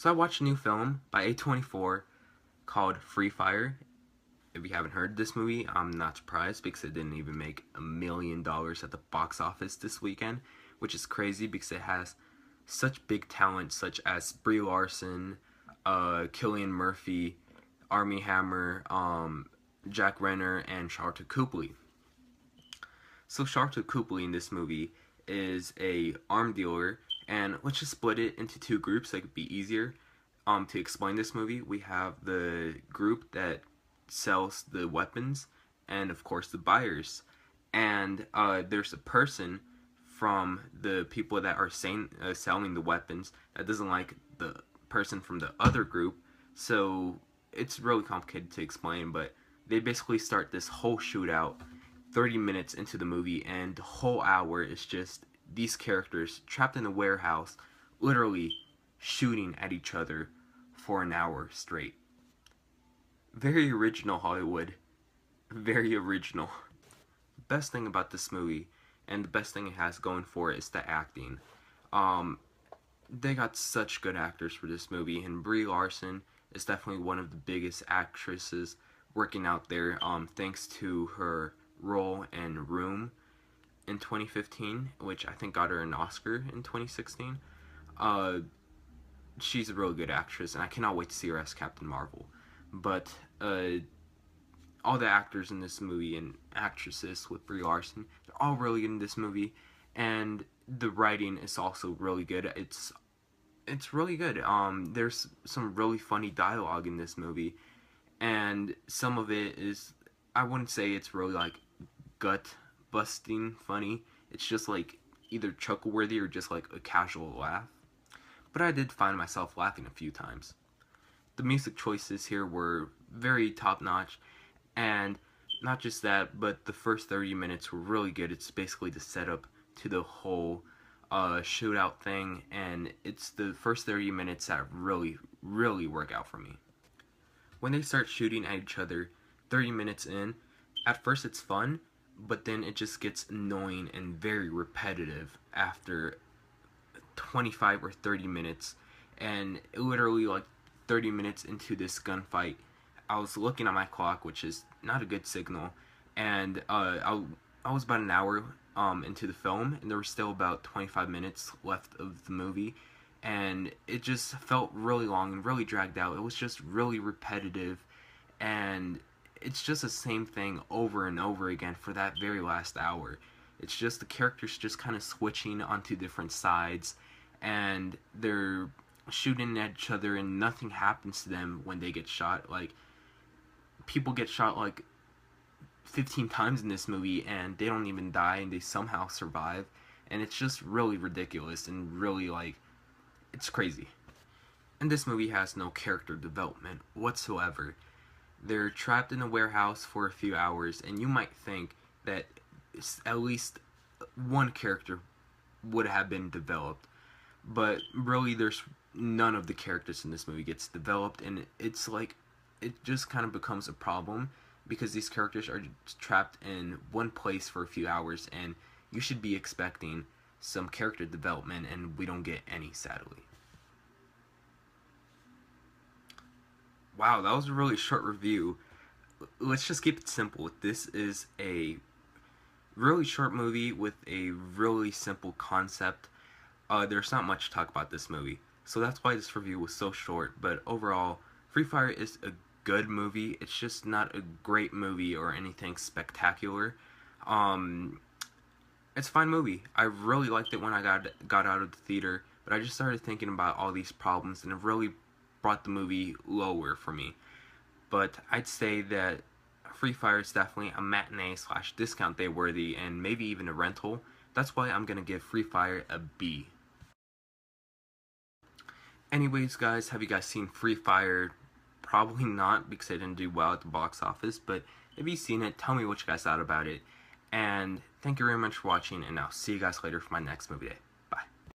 So I watched a new film by A24 called Free Fire. If you haven't heard this movie, I'm not surprised because it didn't even make $1 million at the box office this weekend, which is crazy because it has such big talent such as Brie Larson, Cillian Murphy, Armie Hammer, Jack Renner, and Sharlto Copley. So Sharlto Copley in this movie is a arm dealer, and let's just split it into two groups so it could be easier to explain this movie. We have the group that sells the weapons, and of course the buyers. And there's a person from the people that are selling the weapons that doesn't like the person from the other group. So it's really complicated to explain, but they basically start this whole shootout 30 minutes into the movie, and the whole hour is just these characters trapped in a warehouse literally shooting at each other for an hour straight. Very original Hollywood. Very original. The best thing about this movie, and the best thing it has going for it, is the acting. They got such good actors for this movie, and Brie Larson is definitely one of the biggest actresses working out there, thanks to her role in Room in 2015, which I think got her an Oscar in 2016. She's a really good actress, and I cannot wait to see her as Captain Marvel. But all the actors in this movie and actresses with Brie Larson, they're all really good in this movie, and the writing is also really good. It's really good. There's some really funny dialogue in this movie, and some of it is, I wouldn't say it's really like gut busting funny. It's just like either chuckle worthy or just like a casual laugh. But I did find myself laughing a few times. The music choices here were very top notch, and not just that, but the first 30 minutes were really good. It's basically the setup to the whole shootout thing, and it's the first 30 minutes that really work out for me. When they start shooting at each other 30 minutes in, at first it's fun, but then it just gets annoying and very repetitive after 25 or 30 minutes. And literally like 30 minutes into this gunfight, I was looking at my clock, which is not a good signal, and I was about an hour into the film, and there was still about 25 minutes left of the movie, and it just felt really long and really dragged out. It was just really repetitive, and it's just the same thing over and over again for that very last hour. It's just the characters just kind of switching onto different sides, and they're shooting at each other, and nothing happens to them when they get shot. Like, people get shot like 15 times in this movie, and they don't even die, and they somehow survive. And it's just really ridiculous, and really, like, it's crazy. And this movie has no character development whatsoever. They're trapped in a warehouse for a few hours, and you might think that at least one character would have been developed, but really there's none of the characters in this movie gets developed, and it's like it just kind of becomes a problem because these characters are trapped in one place for a few hours, and you should be expecting some character development, and we don't get any, sadly. Wow, that was a really short review. Let's just keep it simple. This is a really short movie with a really simple concept. There's not much to talk about this movie, so that's why this review was so short. But overall, Free Fire is a good movie. It's just not a great movie or anything spectacular. It's a fine movie. I really liked it when I got out of the theater, but I just started thinking about all these problems, and it really brought the movie lower for me. But I'd say that Free Fire is definitely a matinee / discount day worthy, and maybe even a rental. That's why I'm gonna give Free Fire a B. Anyways, guys, have you guys seen Free Fire? Probably not, because it didn't do well at the box office, but if you've seen it, tell me what you guys thought about it. And thank you very much for watching, and I'll see you guys later for my next movie day.